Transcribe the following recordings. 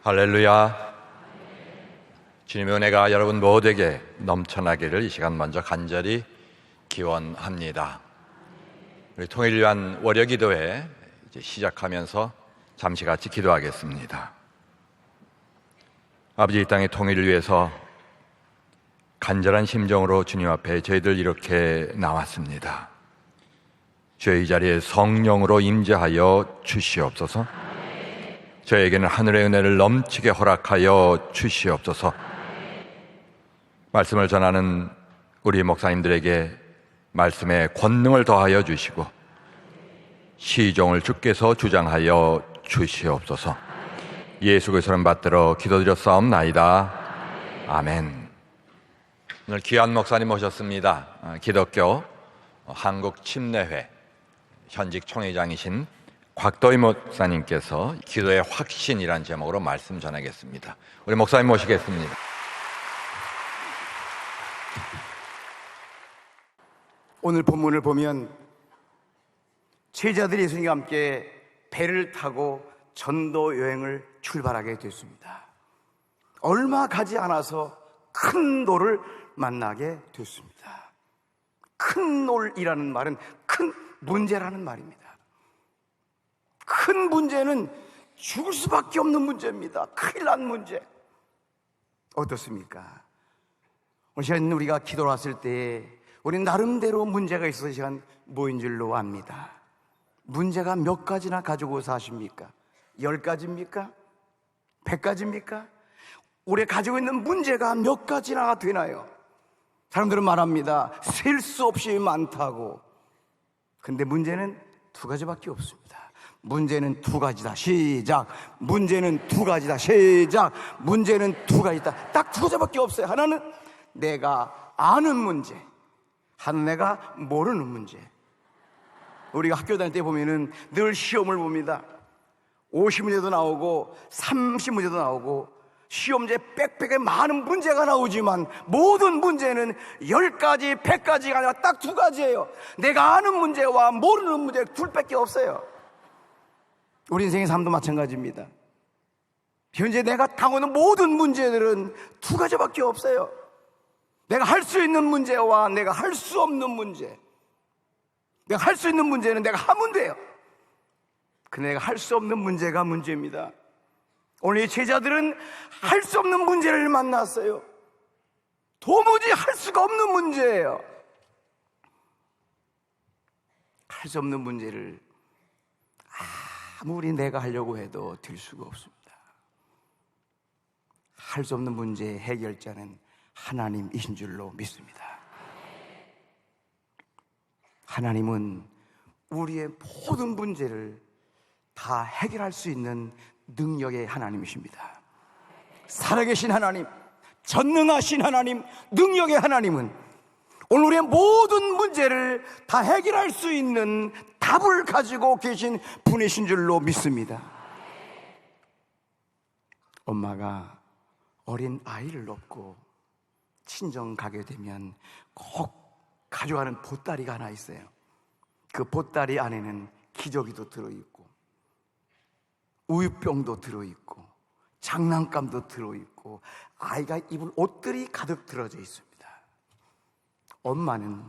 할렐루야. 주님의 은혜가 여러분 모두에게 넘쳐나기를 이 시간 먼저 간절히 기원합니다. 우리 통일을 위한 월요 기도회 이제 시작하면서 잠시 같이 기도하겠습니다. 아버지, 이 땅의 통일을 위해서 간절한 심정으로 주님 앞에 저희들 이렇게 나왔습니다. 주의 이 자리에 성령으로 임재하여 주시옵소서. 저에게는 하늘의 은혜를 넘치게 허락하여 주시옵소서. 말씀을 전하는 우리 목사님들에게 말씀의 권능을 더하여 주시고 시종을 주께서 주장하여 주시옵소서. 예수 그리스도를 받들어 기도드렸사옵나이다. 아멘. 오늘 귀한 목사님 모셨습니다. 기독교 한국 침례회 현직 총회장이신 곽도희 목사님께서 기도의 확신이란 제목으로 말씀 전하겠습니다. 우리 목사님 모시겠습니다. 오늘 본문을 보면 제자들이 예수님과 함께 배를 타고 전도 여행을 출발하게 됐습니다. 얼마 가지 않아서 큰 돌을 만나게 됐습니다. 큰 돌이라는 말은 큰 문제라는 말입니다. 큰 문제는 죽을 수밖에 없는 문제입니다. 큰일 난 문제. 어떻습니까? 오늘 시간 우리가 기도를 왔을 때 우리는 나름대로 문제가 있어서 이 시간 모인 줄로 압니다. 문제가 몇 가지나 가지고 사십니까? 10가지입니까? 100가지입니까? 우리 가지고 있는 문제가 몇 가지나 되나요? 사람들은 말합니다. 셀 수 없이 많다고. 근데 문제는 2가지밖에 없습니다. 문제는 2가지다. 시작. 문제는 2가지다. 시작. 문제는 2가지다. 딱 2가지밖에 없어요. 하나는 내가 아는 문제, 하나는 내가 모르는 문제. 우리가 학교 다닐 때 보면은 늘 시험을 봅니다. 50문제도 나오고 30문제도 나오고 시험지에 빽빽하게 많은 문제가 나오지만 모든 문제는 10가지, 100가지가 아니라 딱 2가지예요. 내가 아는 문제와 모르는 문제 둘밖에 없어요. 우리 인생의 삶도 마찬가지입니다. 현재 내가 당하는 모든 문제들은 2가지밖에 없어요. 내가 할 수 있는 문제와 내가 할 수 없는 문제. 내가 할 수 있는 문제는 내가 하면 돼요. 근데 내가 할 수 없는 문제가 문제입니다. 오늘 이 제자들은 할 수 없는 문제를 만났어요. 도무지 할 수가 없는 문제예요. 할 수 없는 문제를 아무리 내가 하려고 해도 될 수가 없습니다. 할 수 없는 문제의 해결자는 하나님이신 줄로 믿습니다. 하나님은 우리의 모든 문제를 다 해결할 수 있는 능력의 하나님이십니다. 살아계신 하나님, 전능하신 하나님, 능력의 하나님은 오늘 우리의 모든 문제를 다 해결할 수 있는 답을 가지고 계신 분이신 줄로 믿습니다. 엄마가 어린 아이를 놓고 친정 가게 되면 꼭 가져가는 보따리가 하나 있어요. 그 보따리 안에는 기저귀도 들어있고 우유병도 들어있고 장난감도 들어있고 아이가 입을 옷들이 가득 들어져 있습니다. 엄마는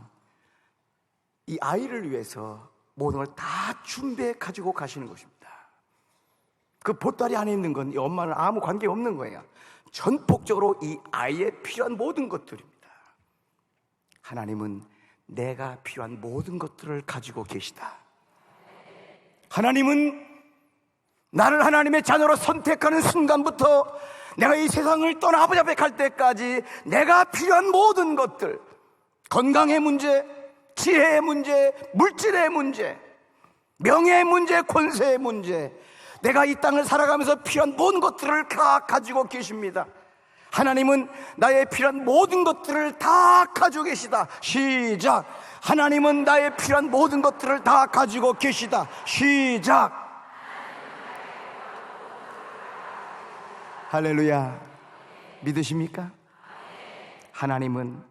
이 아이를 위해서 모든 걸 다 준비해 가지고 가시는 것입니다. 그 보따리 안에 있는 건 이 엄마는 아무 관계 없는 거예요. 전폭적으로 이 아이에 필요한 모든 것들입니다. 하나님은 내가 필요한 모든 것들을 가지고 계시다. 하나님은 나를 하나님의 자녀로 선택하는 순간부터 내가 이 세상을 떠나 아버지 앞에 갈 때까지 내가 필요한 모든 것들, 건강의 문제, 지혜의 문제, 물질의 문제, 명예의 문제, 권세의 문제, 내가 이 땅을 살아가면서 필요한 모든 것들을 다 가지고 계십니다. 하나님은 나의 필요한 모든 것들을 다 가지고 계시다. 시작. 하나님은 나의 필요한 모든 것들을 다 가지고 계시다. 시작. 할렐루야. 믿으십니까? 하나님은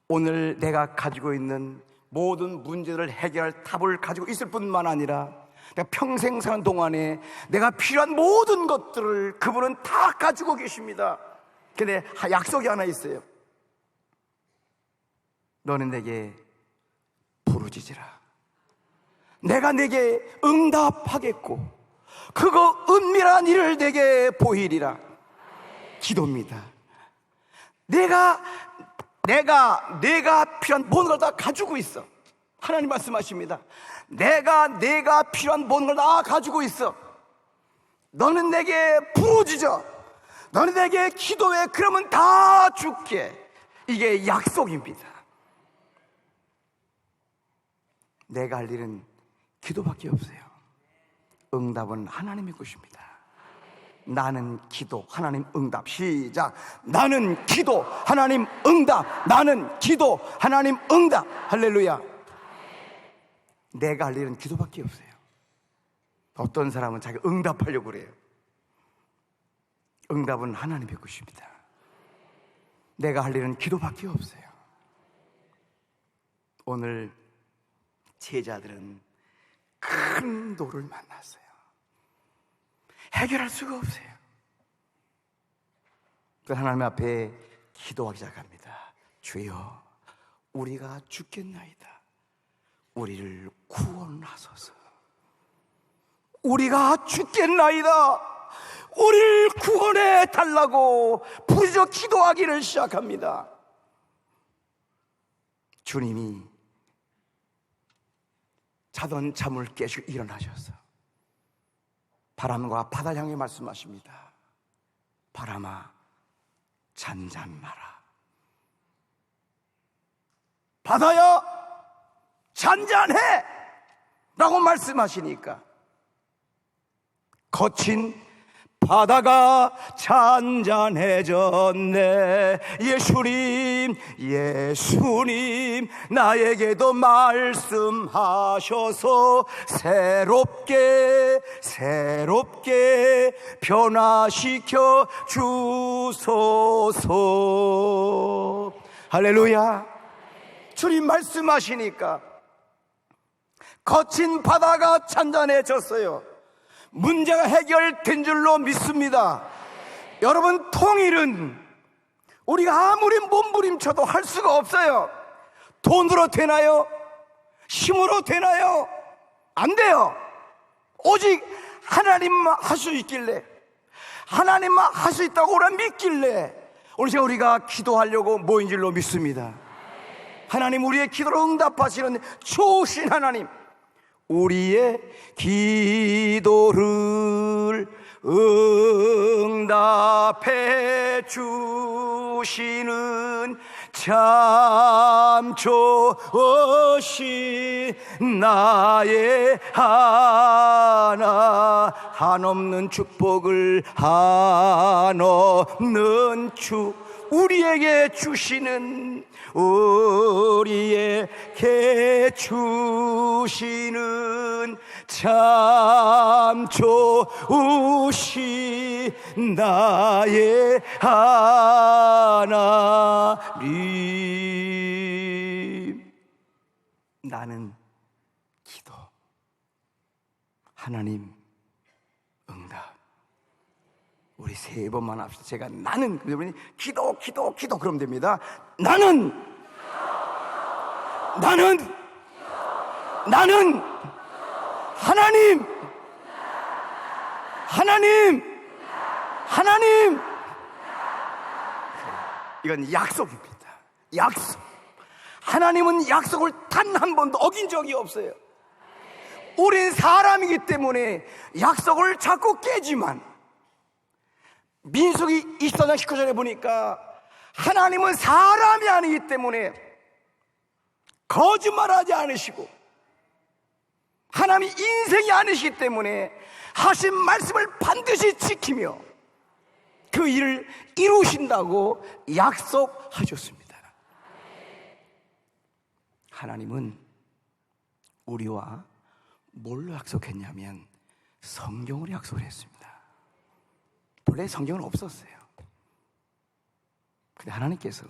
오늘 내가 가지고 있는 모든 문제를 해결할 답을 가지고 있을 뿐만 아니라 내가 평생 사는 동안에 내가 필요한 모든 것들을 그분은 다 가지고 계십니다. 근데 약속이 하나 있어요. 너는 내게 부르짖으라. 내가 내게 응답하겠고 그거 은밀한 일을 내게 보이리라. 기도입니다. 내가 필요한 모든 걸 다 가지고 있어. 하나님 말씀하십니다. 내가 필요한 모든 걸 다 가지고 있어. 너는 내게 부르짖어. 너는 내게 기도해. 그러면 다 줄게. 이게 약속입니다. 내가 할 일은 기도밖에 없어요. 응답은 하나님의 것입니다. 나는 기도, 하나님 응답. 시작. 나는 기도, 하나님 응답. 나는 기도, 하나님 응답. 할렐루야. 내가 할 일은 기도밖에 없어요. 어떤 사람은 자기 응답하려고 그래요. 응답은 하나님의 것입니다. 내가 할 일은 기도밖에 없어요. 오늘 제자들은 큰 돌을 만났어요. 해결할 수가 없어요. 그 하나님 앞에 기도하기 시작합니다. 주여, 우리가 죽겠나이다. 우리를 구원하소서. 우리가 죽겠나이다. 우리를 구원해 달라고 부르짖어 기도하기를 시작합니다. 주님이 자던 잠을 깨시고 일어나셔서 바람과 바다 향해 말씀하십니다. 바람아, 잔잔하라. 바다야, 잔잔해! 라고 말씀하시니까 거친 바다가 잔잔해졌네. 예수님 나에게도 말씀하셔서 새롭게 변화시켜 주소서. 할렐루야. 주님 말씀하시니까 거친 바다가 잔잔해졌어요. 문제가 해결된 줄로 믿습니다. 여러분, 통일은 우리가 아무리 몸부림쳐도 할 수가 없어요. 돈으로 되나요? 힘으로 되나요? 안 돼요. 오직 하나님만 할 수 있길래, 하나님만 할 수 있다고 우리가 믿길래 오늘 제가 우리가 기도하려고 모인 줄로 믿습니다. 하나님, 우리의 기도를 응답하시는 좋으신 하나님, 우리의 기도를 응답해 주시는 참 좋으신 나의 하나, 한없는 축복을 한없는 우리에게 주시는, 우리에게 주시는 참 좋으신 나의 하나님. 나는 기도, 하나님 응답. 우리 세 번만 합시다. 제가 나는, 그러면 기도 그러면 됩니다. 나는 하나님. 이건 약속입니다. 약속. 하나님은 약속을 단 한 번도 어긴 적이 없어요. 우린 사람이기 때문에 약속을 자꾸 깨지만, 민수기 24장 19절에 보니까 하나님은 사람이 아니기 때문에 거짓말하지 않으시고, 하나님이 인생이 아니시기 때문에 하신 말씀을 반드시 지키며 그 일을 이루신다고 약속하셨습니다. 하나님은 우리와 뭘로 약속했냐면 성경으로 약속을 했습니다. 본래 성경은 없었어요. 근데 하나님께서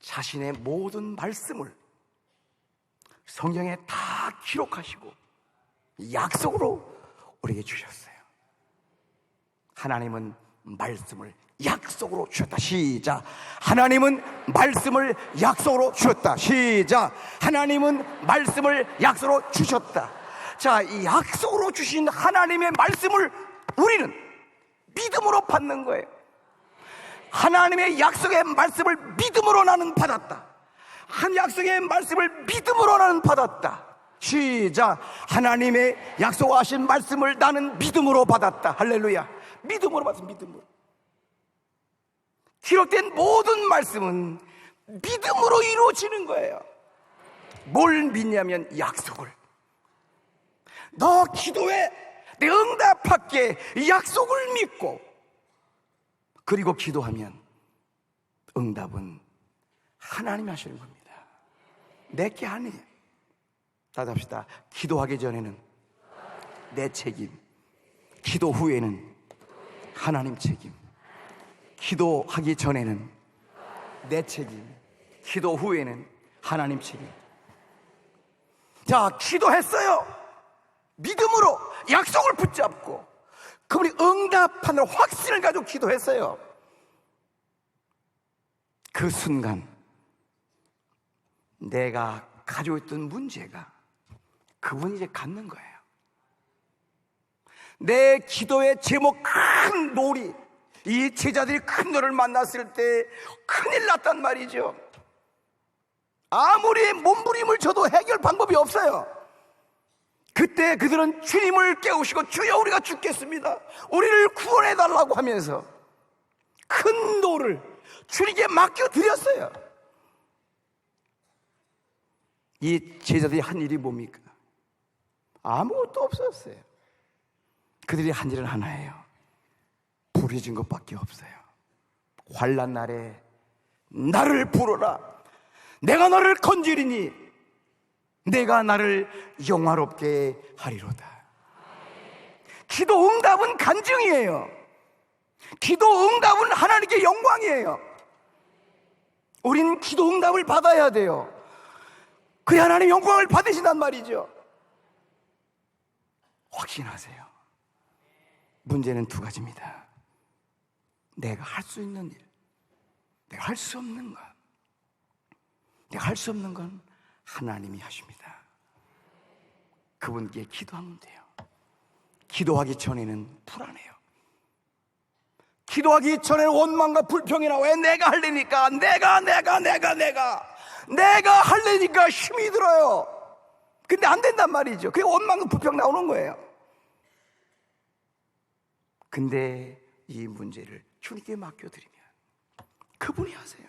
자신의 모든 말씀을 성경에 다 기록하시고 약속으로 우리에게 주셨어요. 하나님은 말씀을 약속으로 주셨다. 시작. 하나님은 말씀을 약속으로 주셨다. 시작. 하나님은 말씀을 약속으로 주셨다. 자, 이 약속으로 주신 하나님의 말씀을 우리는 믿음으로 받는 거예요. 하나님의 약속의 말씀을 믿음으로 나는 받았다. 한 약속의 말씀을 믿음으로 나는 받았다. 시작. 하나님의 약속하신 말씀을 나는 믿음으로 받았다. 할렐루야. 믿음으로 받았어. 믿음으로. 기록된 모든 말씀은 믿음으로 이루어지는 거예요. 뭘 믿냐면 약속을. 너 기도해, 내 응답할게, 약속을 믿고, 그리고 기도하면 응답은 하나님이 하시는 겁니다. 내게 아니에요. 다시 합시다. 기도하기 전에는 내 책임, 기도 후에는 하나님 책임. 기도하기 전에는 내 책임, 기도 후에는 하나님 책임. 자, 기도했어요. 믿음으로 약속을 붙잡고 그분이 응답하는 확신을 가지고 기도했어요. 그 순간 내가 가지고 있던 문제가 그분이 이제 갖는 거예요. 내 기도의 제목 큰 놀이, 이 제자들이 큰 노를 만났을 때 큰일 났단 말이죠. 아무리 몸부림을 쳐도 해결 방법이 없어요. 그때 그들은 주님을 깨우시고 주여 우리가 죽겠습니다, 우리를 구원해달라고 하면서 큰 노를 주님께 맡겨드렸어요. 이 제자들이 한 일이 뭡니까? 아무것도 없었어요. 그들이 한 일은 하나예요. 부르짖은 것밖에 없어요. 환난 날에 나를 부르라, 내가 너를 건지리니 내가 나를 영화롭게 하리로다. 기도 응답은 간증이에요. 기도 응답은 하나님께 영광이에요. 우린 기도 응답을 받아야 돼요. 그래야 하나님 영광을 받으신단 말이죠. 확신하세요. 문제는 두 가지입니다. 내가 할 수 있는 일, 내가 할 수 없는 것. 내가 할 수 없는 건 하나님이 하십니다. 그분께 기도하면 돼요. 기도하기 전에는 불안해요. 기도하기 전에는 원망과 불평이 나와. 왜 내가 하려니까, 내가 하려니까 힘이 들어요. 근데 안 된단 말이죠. 그게 원망과 불평 나오는 거예요. 근데 이 문제를 주님께 맡겨드리면 그분이 하세요.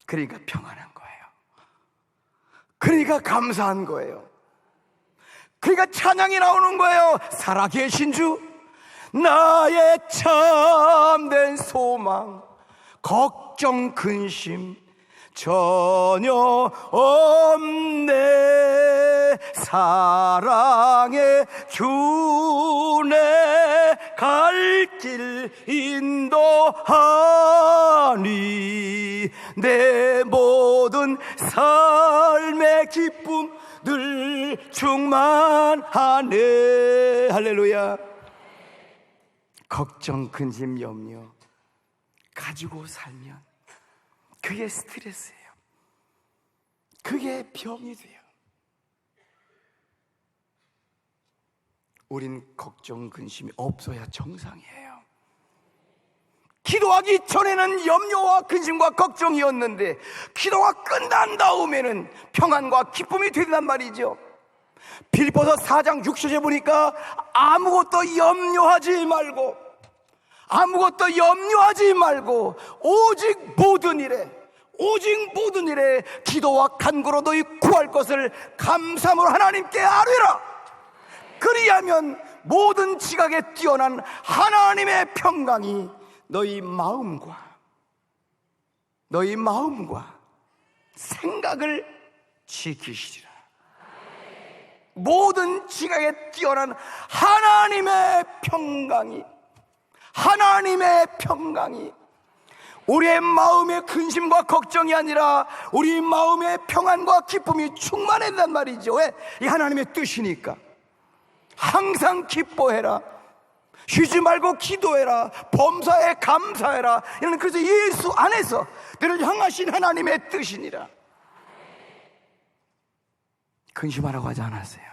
그러니까 평안한 거예요. 그러니까 감사한 거예요. 그러니까 찬양이 나오는 거예요. 살아계신 주, 나의 참된 소망, 걱정 근심 전혀 없네. 사랑의 주내 갈 길 인도하니 내 모든 삶의 기쁨 늘 충만하네. 할렐루야. 걱정, 근심, 염려 가지고 살면 그게 스트레스예요. 그게 병이 돼요. 우린 걱정, 근심이 없어야 정상이에요. 기도하기 전에는 염려와 근심과 걱정이었는데 기도가 끝난 다음에는 평안과 기쁨이 된단 말이죠. 빌립보서 4장 6절에 보니까 아무것도 염려하지 말고 오직 모든 일에 기도와 간구로 너희 구할 것을 감사함으로 하나님께 아뢰라. 그리하면 모든 지각에 뛰어난 하나님의 평강이 너희 마음과 생각을 지키시리라. 모든 지각에 뛰어난 하나님의 평강이 우리의 마음의 근심과 걱정이 아니라 우리 마음의 평안과 기쁨이 충만해진단 말이죠. 왜? 이 하나님의 뜻이니까. 항상 기뻐해라, 쉬지 말고 기도해라, 범사에 감사해라. 이는 그래서 예수 안에서 너를 향하신 하나님의 뜻이니라. 근심하라고 하지 않았어요.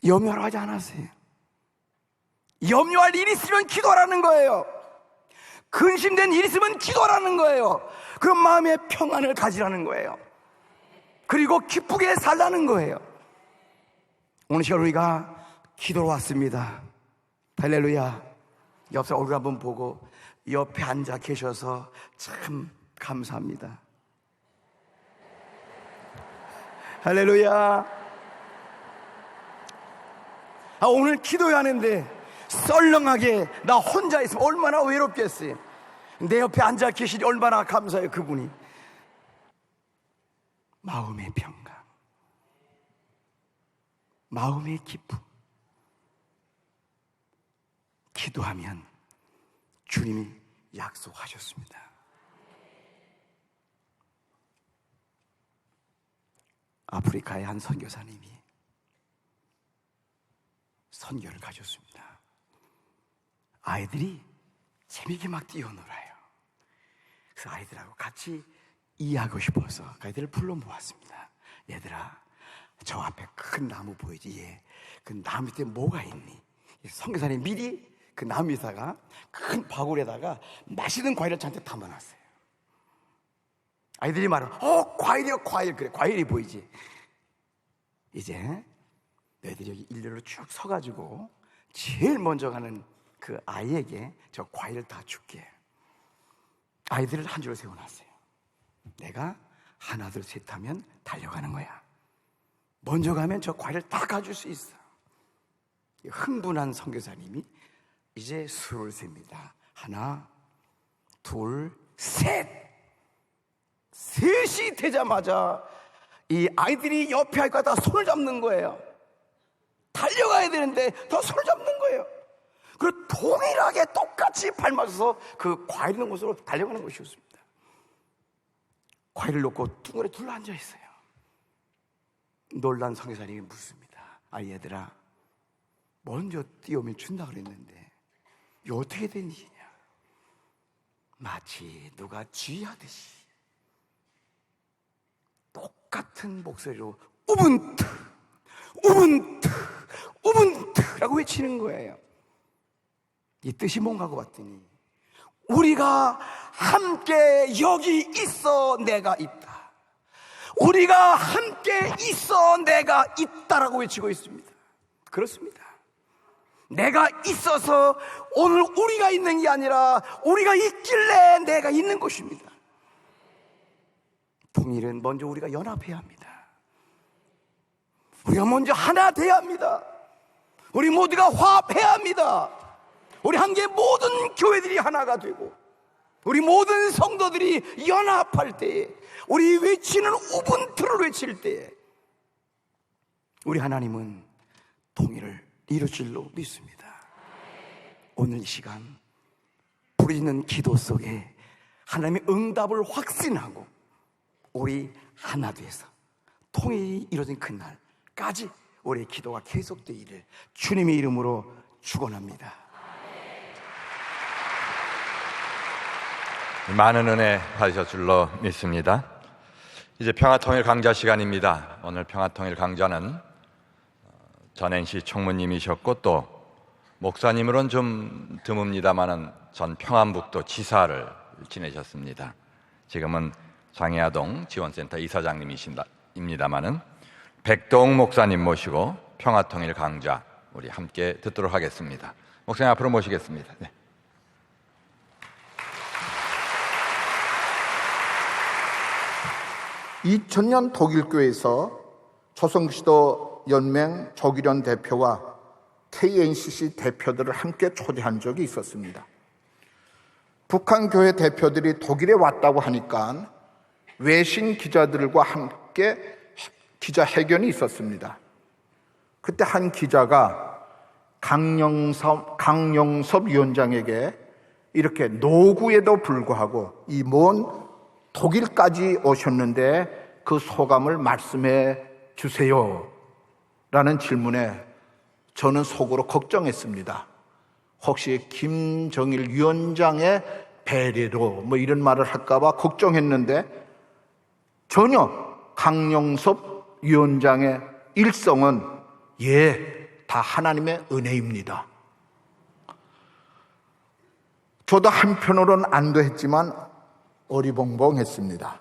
염려하라고 하지 않았어요. 염려할 일 있으면 기도하라는 거예요. 근심된 일 있으면 기도하라는 거예요. 그런 마음의 평안을 가지라는 거예요. 그리고 기쁘게 살라는 거예요. 오늘 시간 우리가 기도로 왔습니다. 할렐루야. 옆 사람 얼굴 한번 보고 옆에 앉아 계셔서 참 감사합니다. 할렐루야. 오늘 기도해야 하는데 썰렁하게 나 혼자 있으면 얼마나 외롭겠어요. 내 옆에 앉아 계시니 얼마나 감사해요. 그분이 마음의 평강, 마음의 기쁨. 기도하면 주님이 약속하셨습니다. 아프리카의 한 선교사님이 선교를 가졌습니다. 아이들이 재미있게 막 뛰어놀아요. 그래서 아이들하고 같이 이해하고 싶어서 아이들을 불러 모았습니다. 얘들아, 저 앞에 큰 나무 보이지? 예. 그 나무 밑에 뭐가 있니? 선교사님 미리 그 나무 밑에다가 큰 바구리에다가 맛있는 과일을 잔뜩 담아놨어요. 아이들이 말하면 과일이요, 과일. 그래, 과일이 보이지? 이제 너희들이 여기 일렬로 쭉 서가지고 제일 먼저 가는 그 아이에게 저 과일을 다 줄게. 아이들을 한 줄로 세워놨어요. 내가 하나 둘 셋 하면 달려가는 거야. 먼저 가면 저 과일을 다 가질 수 있어. 흥분한 선교사님이 이제 수를 셉니다. 하나 둘 셋. 셋이 되자마자 이 아이들이 옆에 아이가 다 손을 잡는 거예요. 달려가야 되는데 다 손을 잡는 거예요. 그리고 동일하게 똑같이 밟아서 그 과일 있는 곳으로 달려가는 것이었습니다. 과일을 놓고 둥그레 둘러앉아 있어요. 놀란 선교사님이 묻습니다. 얘들아, 먼저 뛰어오면 준다 그랬는데 이거 어떻게 된 일이냐? 마치 누가 쥐하듯이 똑같은 목소리로 우분투 우분투 우분투라고 외치는 거예요. 이 뜻이 뭔가 하고 봤더니 우리가 함께 여기 있어 내가 있다, 우리가 함께 있어 내가 있다라고 외치고 있습니다. 그렇습니다. 내가 있어서 오늘 우리가 있는 게 아니라 우리가 있길래 내가 있는 것입니다. 통일은 먼저 우리가 연합해야 합니다. 우리가 먼저 하나 돼야 합니다. 우리 모두가 화합해야 합니다. 우리 한계 모든 교회들이 하나가 되고 우리 모든 성도들이 연합할 때에, 우리 외치는 우분투를 외칠 때에 우리 하나님은 통일을 이룰 줄로 믿습니다. 오늘 이 시간 부르짖는 기도 속에 하나님의 응답을 확신하고 우리 하나 돼서 통일이 이루어진 그날까지 우리의 기도가 계속되기를 주님의 이름으로 축원합니다. 많은 은혜 받으실 줄로 믿습니다. 이제 평화통일 강좌 시간입니다. 오늘 평화통일 강좌는 전NC 총무님이셨고 또 목사님으로는 좀 드뭅니다마는 전 평안북도 지사를 지내셨습니다. 지금은 장애아동 지원센터 이사장님이십니다마는 백동 목사님 모시고 평화통일 강좌 우리 함께 듣도록 하겠습니다. 목사님 앞으로 모시겠습니다. 네. (2000년) 독일교회에서 조선시도 연맹 조기련 대표와 KNCC 대표들을 함께 초대한 적이 있었습니다. 북한 교회 대표들이 독일에 왔다고 하니까 외신 기자들과 함께 기자회견이 있었습니다. 그때 한 기자가 강영섭 위원장에게 이렇게 노구에도 불구하고 이 먼 독일까지 오셨는데 그 소감을 말씀해 주세요 라는 질문에 저는 속으로 걱정했습니다. 혹시 김정일 위원장의 배려로 뭐 이런 말을 할까봐 걱정했는데 전혀 강용섭 위원장의 일성은 다 하나님의 은혜입니다. 저도 한편으로는 안도했지만 어리벙벙했습니다.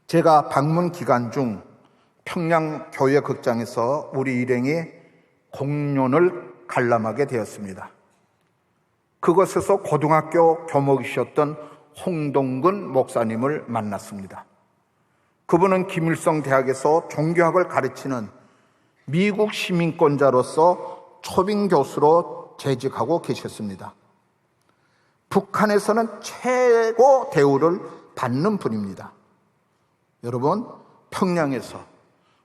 제가 방문 기간 중 평양 교회 극장에서 우리 일행이 공연을 관람하게 되었습니다. 그곳에서 고등학교 교목이셨던 홍동근 목사님을 만났습니다. 그분은 김일성 대학에서 종교학을 가르치는 미국 시민권자로서 초빙 교수로 재직하고 계셨습니다. 북한에서는 최고 대우를 받는 분입니다. 여러분, 평양에서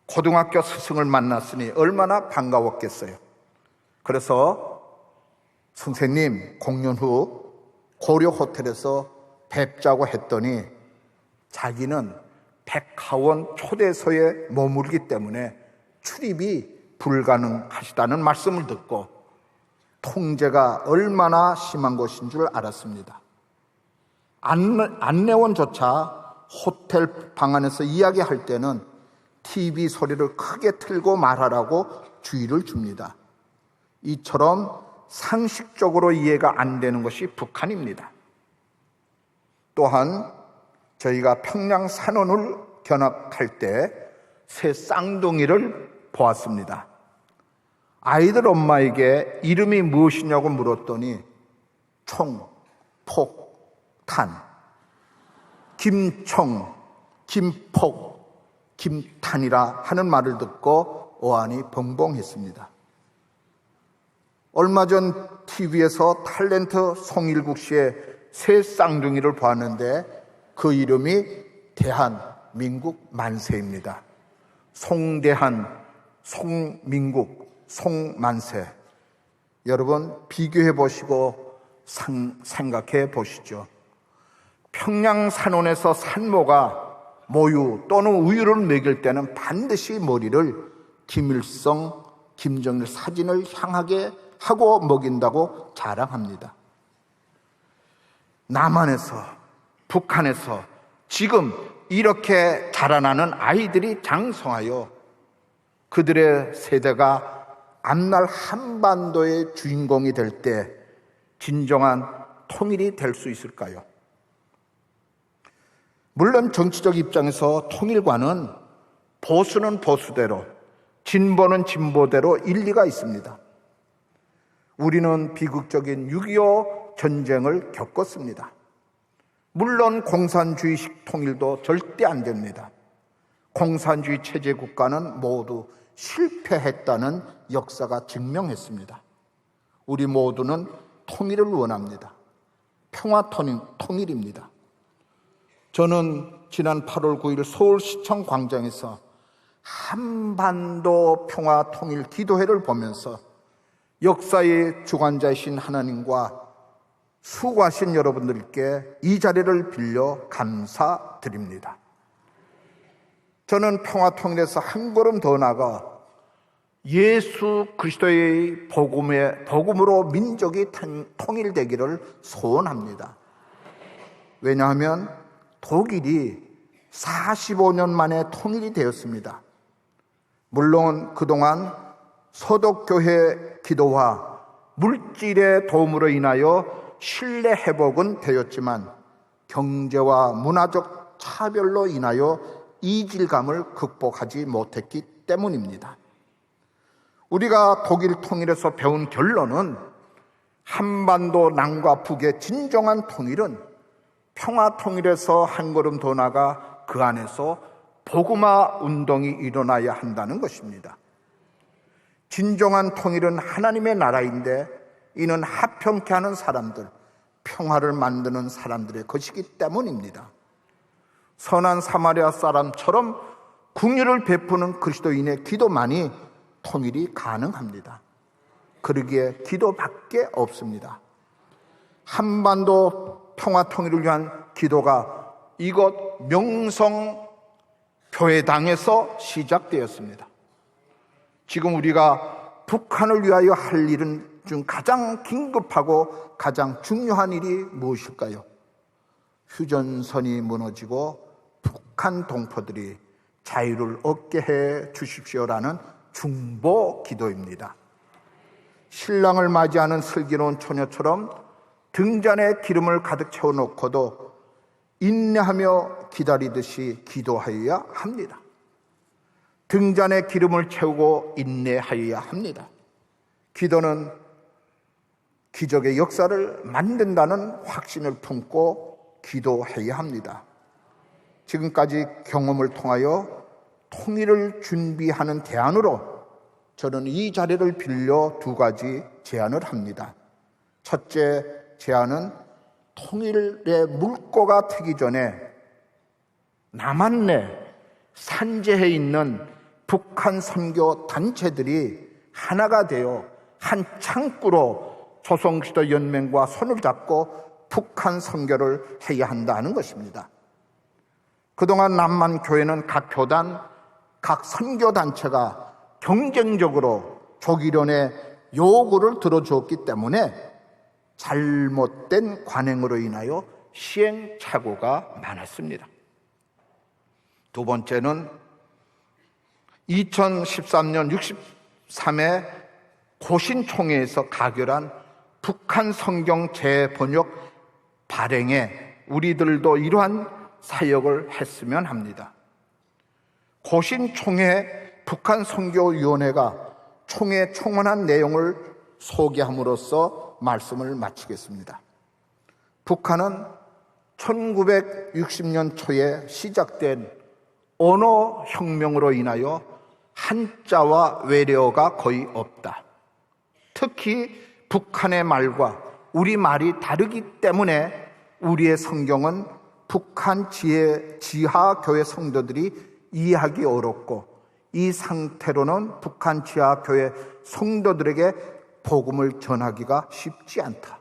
고등학교 스승을 만났으니 얼마나 반가웠겠어요. 그래서 선생님 공연 후 고려 호텔에서 뵙자고 했더니 자기는 백화원 초대소에 머물기 때문에 출입이 불가능하시다는 말씀을 듣고 통제가 얼마나 심한 것인 줄 알았습니다. 안내원조차 호텔 방 안에서 이야기할 때는 TV 소리를 크게 틀고 말하라고 주의를 줍니다. 이처럼 상식적으로 이해가 안 되는 것이 북한입니다. 또한 저희가 평양 산원을 견학할 때 새 쌍둥이를 보았습니다. 아이들 엄마에게 이름이 무엇이냐고 물었더니 총, 폭, 탄, 김총, 김폭, 김탄이라 하는 말을 듣고 어안이 벙벙했습니다. 얼마 전 TV에서 탤런트 송일국 씨의 새 쌍둥이를 보았는데 그 이름이 대한민국 만세입니다. 송대한, 송민국, 송만세. 여러분 비교해 보시고 생각해 보시죠. 평양 산원에서 산모가 모유 또는 우유를 먹일 때는 반드시 머리를 김일성, 김정일 사진을 향하게 하고 먹인다고 자랑합니다. 남한에서, 북한에서 지금 이렇게 자라나는 아이들이 장성하여 그들의 세대가 앞날 한반도의 주인공이 될 때 진정한 통일이 될 수 있을까요? 물론 정치적 입장에서 통일과는 보수는 보수대로, 진보는 진보대로 일리가 있습니다. 우리는 비극적인 6.25 전쟁을 겪었습니다. 물론 공산주의식 통일도 절대 안 됩니다. 공산주의 체제 국가는 모두 실패했다는 역사가 증명했습니다. 우리 모두는 통일을 원합니다. 평화 통일입니다. 저는 지난 8월 9일 서울시청 광장에서 한반도 평화 통일 기도회를 보면서 역사의 주관자이신 하나님과 수고하신 여러분들께 이 자리를 빌려 감사드립니다. 저는 평화 통일에서 한 걸음 더 나아가 예수 그리스도의 복음으로 민족이 통일되기를 소원합니다. 왜냐하면 독일이 45년 만에 통일이 되었습니다. 물론 그동안 서독교회 기도와 물질의 도움으로 인하여 신뢰 회복은 되었지만 경제와 문화적 차별로 인하여 이질감을 극복하지 못했기 때문입니다. 우리가 독일 통일에서 배운 결론은 한반도 남과 북의 진정한 통일은 평화 통일에서 한 걸음 더 나아가 그 안에서 복음화 운동이 일어나야 한다는 것입니다. 진정한 통일은 하나님의 나라인데 이는 합평케 하는 사람들, 평화를 만드는 사람들의 것이기 때문입니다. 선한 사마리아 사람처럼 긍휼을 베푸는 그리스도인의 기도만이 통일이 가능합니다. 그러기에 기도밖에 없습니다. 한반도 평화 통일을 위한 기도가 이곳 명성교회당에서 시작되었습니다. 지금 우리가 북한을 위하여 할 일은 중 가장 긴급하고 가장 중요한 일이 무엇일까요? 휴전선이 무너지고 북한 동포들이 자유를 얻게 해 주십시오라는 중보 기도입니다. 신랑을 맞이하는 슬기로운 처녀처럼 등잔에 기름을 가득 채워놓고도 인내하며 기다리듯이 기도하여야 합니다. 등잔에 기름을 채우고 인내하여야 합니다. 기도는 기적의 역사를 만든다는 확신을 품고 기도해야 합니다. 지금까지 경험을 통하여 통일을 준비하는 대안으로 저는 이 자리를 빌려 두 가지 제안을 합니다. 첫째 제안은 통일의 물꼬가 트기 전에 남한내 산재해 있는 북한 선교 단체들이 하나가 되어 한 창구로 조선시대 연맹과 손을 잡고 북한 선교를 해야 한다는 것입니다. 그동안 남한교회는 각 교단, 각 선교단체가 경쟁적으로 조기련의 요구를 들어주었기 때문에 잘못된 관행으로 인하여 시행착오가 많았습니다. 두 번째는 2013년 63회 고신총회에서 가결한 북한 성경 재번역 발행에 우리들도 이러한 사역을 했으면 합니다. 고신총회 북한 선교위원회가 총회 청원한 내용을 소개함으로써 말씀을 마치겠습니다. 북한은 1960년 초에 시작된 언어혁명으로 인하여 한자와 외래어가 거의 없다. 특히 북한의 말과 우리 말이 다르기 때문에 우리의 성경은 북한 지하교회 성도들이 이해하기 어렵고, 이 상태로는 북한 지하교회 성도들에게 복음을 전하기가 쉽지 않다.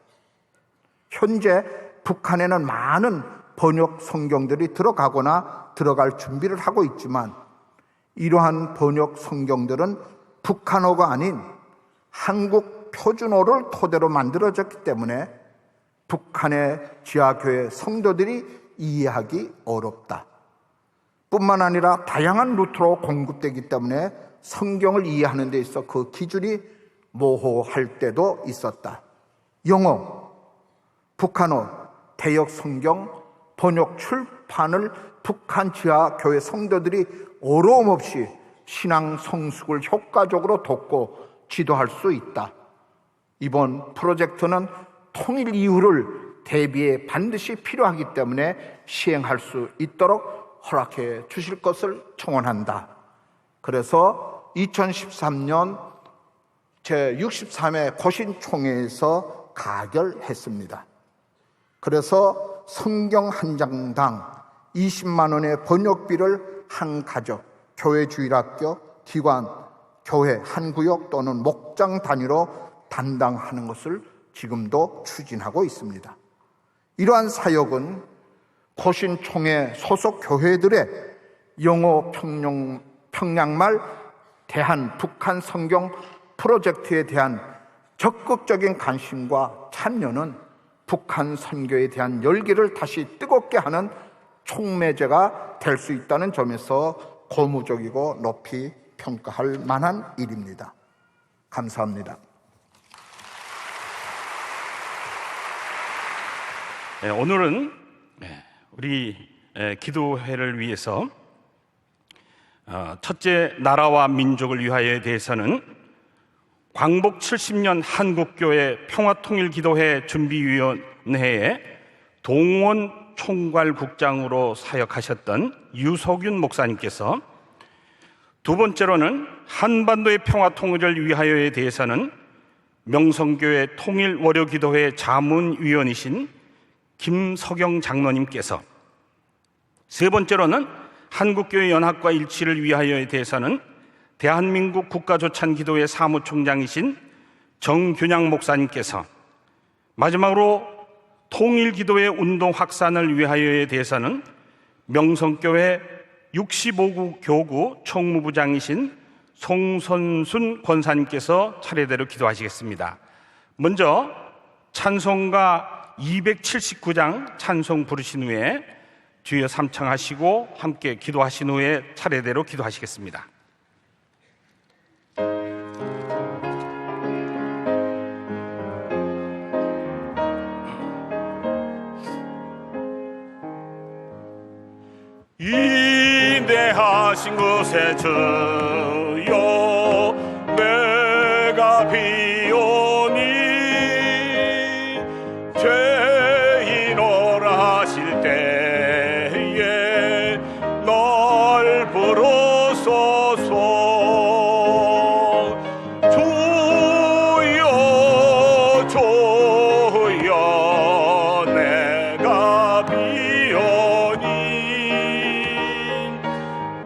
현재 북한에는 많은 번역 성경들이 들어가거나 들어갈 준비를 하고 있지만, 이러한 번역 성경들은 북한어가 아닌 한국 표준어를 토대로 만들어졌기 때문에 북한의 지하교회 성도들이 이해하기 어렵다. 뿐만 아니라 다양한 루트로 공급되기 때문에 성경을 이해하는 데 있어 그 기준이 모호할 때도 있었다. 영어, 북한어, 대역 성경, 번역 출판을 북한 지하교회 성도들이 어려움 없이 신앙 성숙을 효과적으로 돕고 지도할 수 있다. 이번 프로젝트는 통일 이후를 대비해 반드시 필요하기 때문에 시행할 수 있도록 허락해 주실 것을 청원한다. 그래서 2013년 제63회 고신총회에서 가결했습니다. 그래서 성경 한 장당 20만 원의 번역비를 한 가족, 교회 주일학교, 기관, 교회 한 구역 또는 목장 단위로 담당하는 것을 지금도 추진하고 있습니다. 이러한 사역은 고신총회 소속 교회들의 영어 평양말 대한 북한 성경 프로젝트에 대한 적극적인 관심과 참여는 북한 선교에 대한 열기를 다시 뜨겁게 하는 촉매제가 될 수 있다는 점에서 고무적이고 높이 평가할 만한 일입니다. 감사합니다. 오늘은 우리 기도회를 위해서 첫째, 나라와 민족을 위하여에 대해서는 광복 70년 한국교회 평화통일기도회 준비위원회에 동원 총괄국장으로 사역하셨던 유석윤 목사님께서, 두 번째로는 한반도의 평화통일을 위하여에 대해서는 명성교회 통일월요기도회 자문위원이신 김석영 장로님께서, 세 번째로는 한국교회 연합과 일치를 위하여에 대해서는 대한민국 국가조찬기도회 사무총장이신 정균양 목사님께서, 마지막으로 통일기도회 운동 확산을 위하여에 대해서는 명성교회 65구 교구 총무부장이신 송선순 권사님께서 차례대로 기도하시겠습니다. 먼저 찬송가 279장 찬송 부르신 후에 주여 삼창하시고 함께 기도하신 후에 차례대로 기도하시겠습니다. 인대하신 곳에 주여 내가 비오니 죄인오라 하실 때에 널 부르소서. 주여 주여 내가 비오니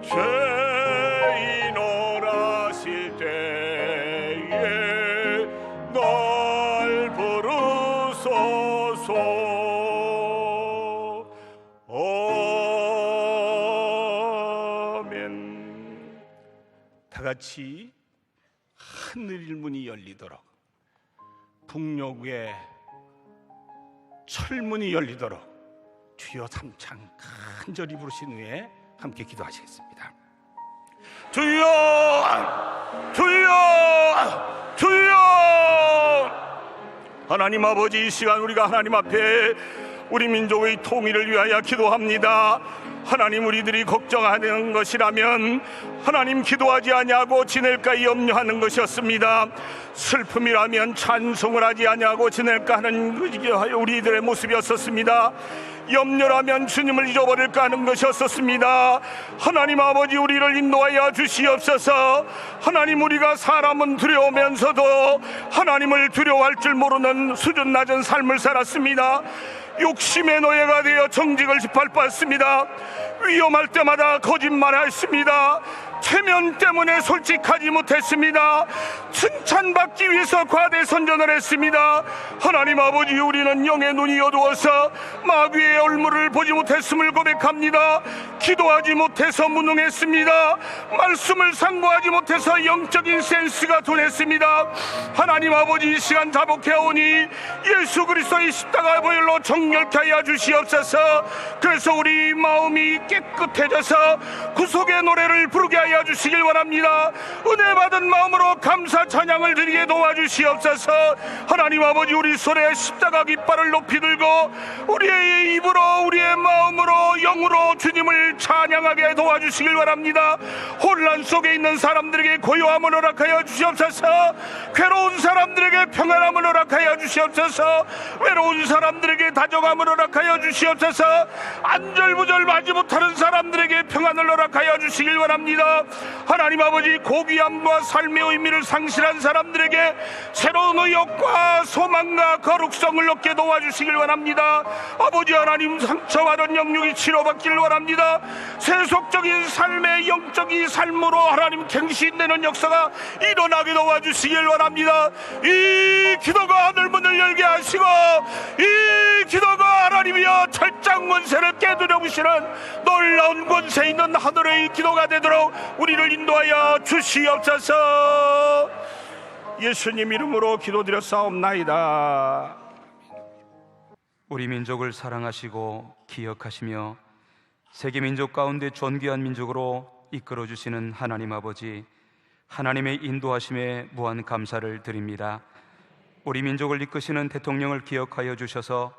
죄인오라 하실 때에 널 부르소서. 아멘. 다 같이 하늘 문이 열리도록, 북녘에 철문이 열리도록 주여 삼창 간절히 부르신 후에 함께 기도하시겠습니다. 주여 주여 주여. 하나님 아버지, 이 시간 우리가 하나님 앞에 우리 민족의 통일을 위하여 기도합니다. 하나님, 우리들이 걱정하는 것이라면 하나님 기도하지 아니하고 지낼까 염려하는 것이었습니다. 슬픔이라면 찬송을 하지 아니하고 지낼까 하는 우리들의 모습이었었습니다. 염려라면 주님을 잊어버릴까 하는 것이었었습니다. 하나님 아버지, 우리를 인도하여 주시옵소서. 하나님, 우리가 사람은 두려우면서도 하나님을 두려워할 줄 모르는 수준 낮은 삶을 살았습니다. 욕심의 노예가 되어 정직을 짓밟았습니다. 위험할 때마다 거짓말했습니다. 체면 때문에 솔직하지 못했습니다. 칭찬받기 위해서 과대선전을 했습니다. 하나님 아버지, 우리는 영의 눈이 어두워서 마귀의 얼물을 보지 못했음을 고백합니다. 기도하지 못해서 무능했습니다. 말씀을 상고하지 못해서 영적인 센스가 둔했습니다. 하나님 아버지, 이 시간 자복해오니 예수 그리스도의 십자가 보혈로 정결케 하여 주시옵소서. 그래서 우리 마음이 깨끗해져서 구속의 노래를 부르게 하여 주시길 원합니다. 은혜 받은 마음으로 감사 찬양을 드리게 도와주시옵소서. 하나님 아버지, 우리 손에 십자가 깃발을 높이 들고 우리의 입으로, 우리의 마음으로, 영으로 주님을 찬양하게 도와주시길 원합니다. 혼란 속에 있는 사람들에게 고요함을 허락하여 주시옵소서. 괴로운 사람들에게 평안함을 허락하여 주시옵소서. 외로운 사람들에게 다정함을 허락하여 주시옵소서. 안절부절 하지 못하는 사람들에게 평안을 허락하여 주시길 원합니다. 하나님 아버지, 고귀함과 삶의 의미를 상실한 사람들에게 새로운 의욕과 소망과 거룩성을 얻게 도와주시길 원합니다. 아버지 하나님, 상처받은 영육이 치료받기를 원합니다. 세속적인 삶의 영적인 삶으로 하나님 갱신되는 역사가 일어나게 도와주시길 원합니다. 이 기도가 하늘문을 열게 하시고, 이 기도가 하나님이여 철장 권세를 깨뜨려부시는 놀라운 권세 있는 하늘의 기도가 되도록 우리를 인도하여 주시옵소서. 예수님 이름으로 기도드렸사옵나이다. 우리 민족을 사랑하시고 기억하시며 세계 민족 가운데 존귀한 민족으로 이끌어 주시는 하나님 아버지, 하나님의 인도하심에 무한 감사를 드립니다. 우리 민족을 이끄시는 대통령을 기억하여 주셔서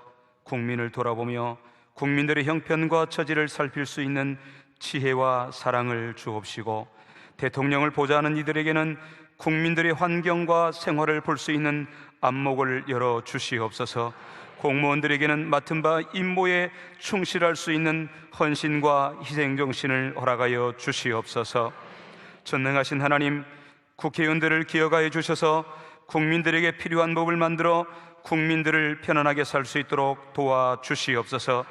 국민을 돌아보며 국민들의 형편과 처지를 살필 수 있는 지혜와 사랑을 주옵시고, 대통령을 보좌하는 이들에게는 국민들의 환경과 생활을 볼 수 있는 안목을 열어 주시옵소서. 공무원들에게는 맡은 바 임무에 충실할 수 있는 헌신과 희생정신을 허락하여 주시옵소서. 전능하신 하나님, 국회의원들을 기억하여 주셔서 국민들에게 필요한 법을 만들어 국민들을 편안하게 살 수 있도록 도와주시옵소서.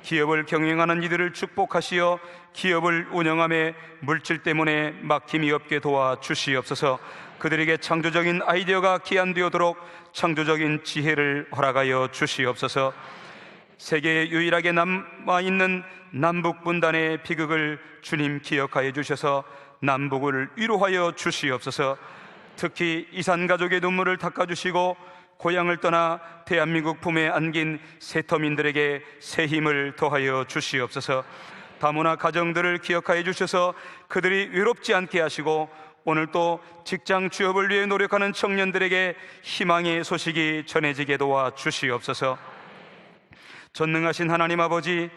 기업을 경영하는 이들을 축복하시어 기업을 운영함에 물질 때문에 막힘이 없게 도와 주시옵소서. 그들에게 창조적인 아이디어가 기한되도록 창조적인 지혜를 허락하여 주시옵소서. 세계에 유일하게 남아있는 남북 분단의 비극을 주님 기억하여 주셔서 남북을 위로하여 주시옵소서. 특히 이산가족의 눈물을 닦아주시고 고향을 떠나 대한민국 품에 안긴 세터민들에게 새 힘을 더하여 주시옵소서. 다문화 가정들을 기억하여 주셔서 그들이 외롭지 않게 하시고 오늘 또 직장 취업을 위해 노력하는 청년들에게 희망의 소식이 전해지게 도와 주시옵소서. 전능하신 하나님 아버지,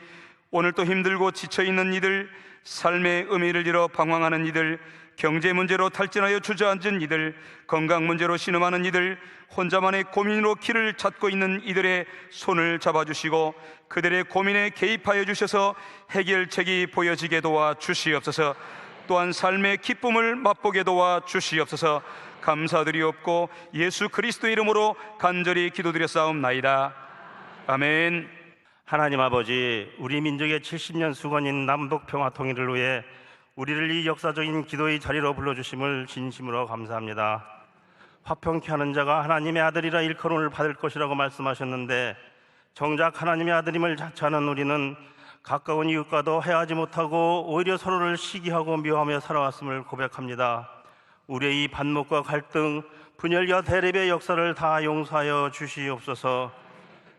오늘 또 힘들고 지쳐있는 이들, 삶의 의미를 잃어 방황하는 이들, 경제 문제로 탈진하여 주저앉은 이들, 건강 문제로 신음하는 이들, 혼자만의 고민으로 길을 찾고 있는 이들의 손을 잡아주시고 그들의 고민에 개입하여 주셔서 해결책이 보여지게 도와 주시옵소서. 또한 삶의 기쁨을 맛보게 도와 주시옵소서. 감사드리옵고 예수 그리스도 이름으로 간절히 기도드렸사옵나이다. 아멘. 하나님 아버지, 우리 민족의 70년 수건인 남북 평화 통일을 위해 우리를 이 역사적인 기도의 자리로 불러주심을 진심으로 감사합니다. 화평케 하는 자가 하나님의 아들이라 일컬음을 받을 것이라고 말씀하셨는데, 정작 하나님의 아들임을 자처하는 우리는 가까운 이웃과도 헤어하지 못하고 오히려 서로를 시기하고 미워하며 살아왔음을 고백합니다. 우리의 이 반목과 갈등, 분열과 대립의 역사를 다 용서하여 주시옵소서.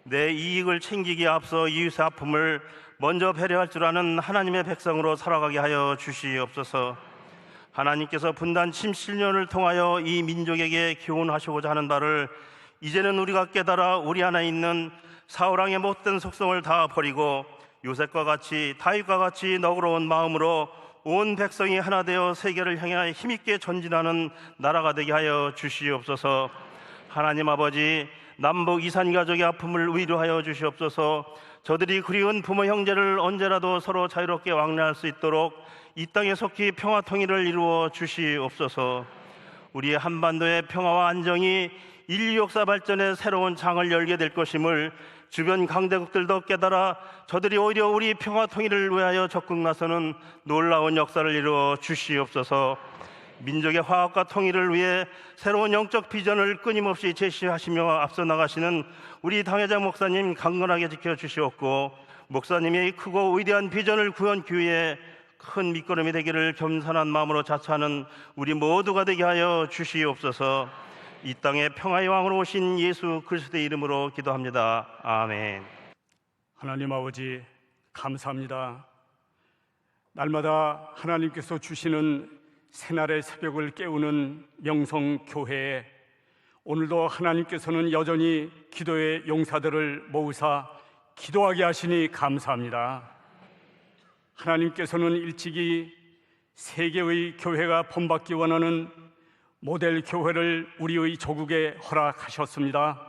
내 이익을 챙기기에 앞서 이웃의 아픔을 먼저 배려할 줄 아는 하나님의 백성으로 살아가게 하여 주시옵소서. 하나님께서 분단 70년을 통하여 이 민족에게 교훈하시고자 하는 바를 이제는 우리가 깨달아 우리 안에 있는 사울왕의 못된 속성을 다 버리고 요셉과 같이, 다윗과 같이 너그러운 마음으로 온 백성이 하나 되어 세계를 향해 힘있게 전진하는 나라가 되게 하여 주시옵소서. 하나님 아버지, 남북 이산 가족의 아픔을 위로하여 주시옵소서. 저들이 그리운 부모 형제를 언제라도 서로 자유롭게 왕래할 수 있도록 이 땅에 속히 평화 통일을 이루어 주시옵소서. 우리의 한반도의 평화와 안정이 인류 역사 발전의 새로운 장을 열게 될 것임을 주변 강대국들도 깨달아 저들이 오히려 우리 평화 통일을 위하여 적극 나서는 놀라운 역사를 이루어 주시옵소서. 민족의 화합과 통일을 위해 새로운 영적 비전을 끊임없이 제시하시며 앞서 나가시는 우리 당회장 목사님 강건하게 지켜주시옵고, 목사님의 크고 위대한 비전을 구현하기 위해 큰 밑거름이 되기를 겸손한 마음으로 자처하는 우리 모두가 되게 하여 주시옵소서. 이 땅에 평화의 왕으로 오신 예수 그리스도의 이름으로 기도합니다. 아멘. 하나님 아버지, 감사합니다. 날마다 하나님께서 주시는 새날의 새벽을 깨우는 명성교회에 오늘도 하나님께서는 여전히 기도의 용사들을 모으사 기도하게 하시니 감사합니다. 하나님께서는 일찍이 세계의 교회가 본받기 원하는 모델 교회를 우리의 조국에 허락하셨습니다.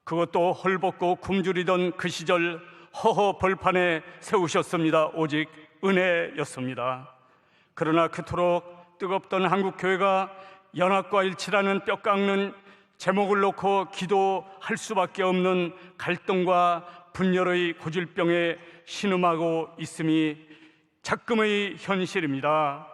그것도 헐벗고 굶주리던 그 시절 허허 벌판에 세우셨습니다. 오직 은혜였습니다. 그러나 그토록 뜨겁던 한국교회가 연합과 일치라는 뼈 깎는 제목을 놓고 기도할 수밖에 없는 갈등과 분열의 고질병에 신음하고 있음이 작금의 현실입니다.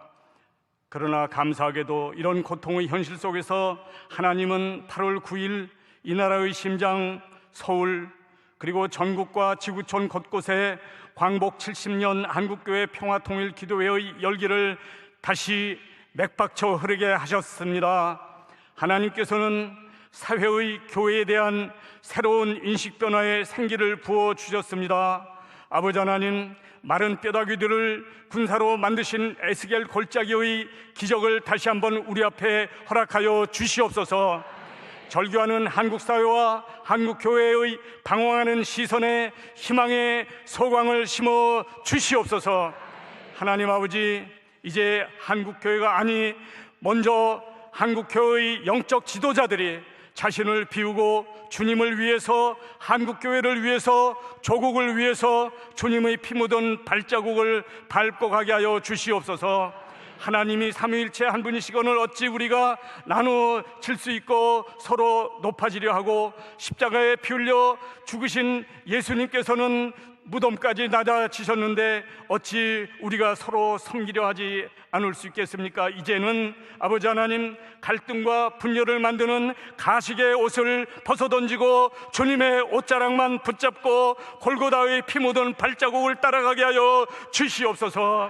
그러나 감사하게도 이런 고통의 현실 속에서 하나님은 8월 9일 이 나라의 심장 서울, 그리고 전국과 지구촌 곳곳에 광복 70년 한국교회 평화통일기도회의 열기를 다시 맥박쳐 흐르게 하셨습니다. 하나님께서는 사회의 교회에 대한 새로운 인식 변화에 생기를 부어주셨습니다. 아버지 하나님, 마른 뼈다귀들을 군사로 만드신 에스겔 골짜기의 기적을 다시 한번 우리 앞에 허락하여 주시옵소서. 절규하는 한국 사회와 한국 교회의 방황하는 시선에 희망의 소광을 심어 주시옵소서. 하나님 아버지, 이제 한국 교회가 아니 먼저 한국 교회의 영적 지도자들이 자신을 비우고 주님을 위해서, 한국 교회를 위해서, 조국을 위해서 주님의 피 묻은 발자국을 밟고 가게 하여 주시옵소서. 하나님이 삼위일체 한 분이시거늘 어찌 우리가 나누어질 수 있고 서로 높아지려 하고, 십자가에 피 흘려 죽으신 예수님께서는 무덤까지 낮아지셨는데 어찌 우리가 서로 섬기려 하지 않을 수 있겠습니까? 이제는 아버지 하나님, 갈등과 분열을 만드는 가식의 옷을 벗어던지고 주님의 옷자락만 붙잡고 골고다의 피 묻은 발자국을 따라가게 하여 주시옵소서.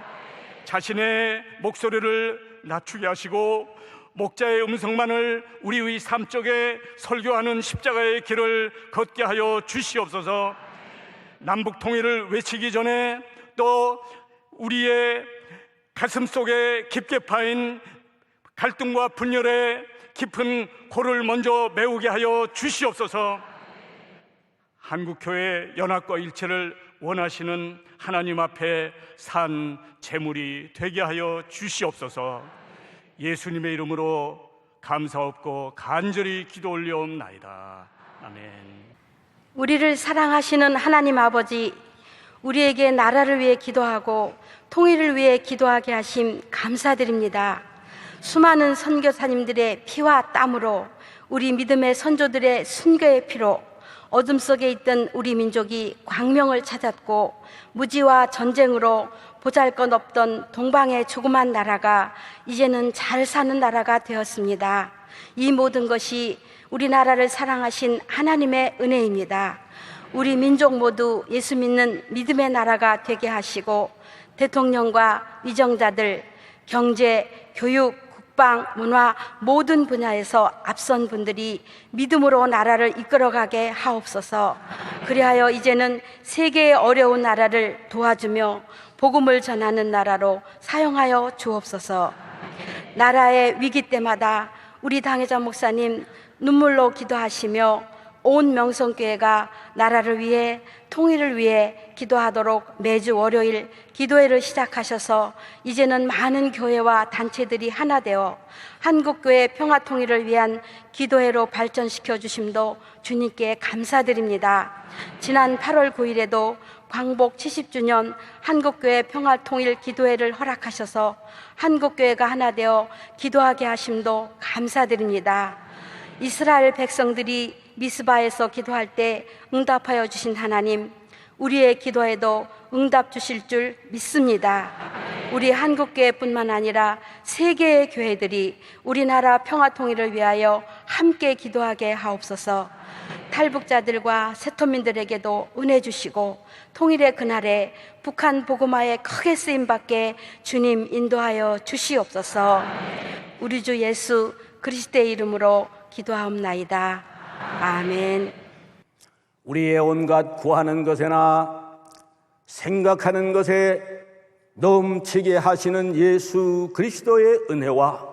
자신의 목소리를 낮추게 하시고 목자의 음성만을 우리의 삶 속에 설교하는 십자가의 길을 걷게 하여 주시옵소서. 남북 통일을 외치기 전에 또 우리의 가슴 속에 깊게 파인 갈등과 분열의 깊은 골을 먼저 메우게 하여 주시옵소서. 한국교회 연합과 일체를 원하시는 하나님 앞에 산 제물이 되게 하여 주시옵소서. 예수님의 이름으로 감사없고 간절히 기도 올려옵나이다. 아멘. 우리를 사랑하시는 하나님 아버지, 우리에게 나라를 위해 기도하고 통일을 위해 기도하게 하심 감사드립니다. 수많은 선교사님들의 피와 땀으로, 우리 믿음의 선조들의 순교의 피로 어둠 속에 있던 우리 민족이 광명을 찾았고, 무지와 전쟁으로 보잘것없던 동방의 조그만 나라가 이제는 잘 사는 나라가 되었습니다. 이 모든 것이 우리나라를 사랑하신 하나님의 은혜입니다. 우리 민족 모두 예수 믿는 믿음의 나라가 되게 하시고, 대통령과 위정자들, 경제, 교육, 국방, 문화 모든 분야에서 앞선 분들이 믿음으로 나라를 이끌어가게 하옵소서. 그리하여 이제는 세계의 어려운 나라를 도와주며 복음을 전하는 나라로 사용하여 주옵소서. 나라의 위기 때마다 우리 당회장 목사님 눈물로 기도하시며 온 명성교회가 나라를 위해, 통일을 위해 기도하도록 매주 월요일 기도회를 시작하셔서 이제는 많은 교회와 단체들이 하나 되어 한국교회 평화통일을 위한 기도회로 발전시켜 주심도 주님께 감사드립니다. 지난 8월 9일에도 광복 70주년 한국교회 평화통일 기도회를 허락하셔서 한국교회가 하나 되어 기도하게 하심도 감사드립니다. 이스라엘 백성들이 미스바에서 기도할 때 응답하여 주신 하나님, 우리의 기도에도 응답 주실 줄 믿습니다. 우리 한국교회뿐만 아니라 세계의 교회들이 우리나라 평화통일을 위하여 함께 기도하게 하옵소서. 탈북자들과 세토민들에게도 은혜 주시고, 통일의 그날에 북한 복음화에 크게 쓰임받게 주님 인도하여 주시옵소서. 우리 주 예수 그리스도의 이름으로 기도하옵나이다. 아멘. 우리의 온갖 구하는 것에나 생각하는 것에 넘치게 하시는 예수 그리스도의 은혜와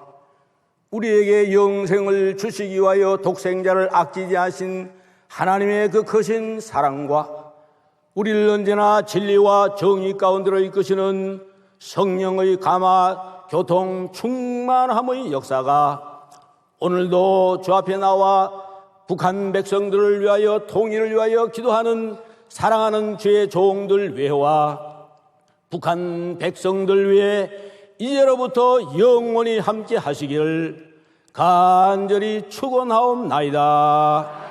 우리에게 영생을 주시기 위하여 독생자를 아끼지 하신 하나님의 그 크신 사랑과 우리를 언제나 진리와 정의 가운데로 이끄시는 성령의 감화, 교통, 충만함의 역사가 오늘도 주 앞에 나와 북한 백성들을 위하여, 통일을 위하여 기도하는 사랑하는 주의 종들 외와 북한 백성들 위해 이제로부터 영원히 함께 하시기를 간절히 축원하옵나이다.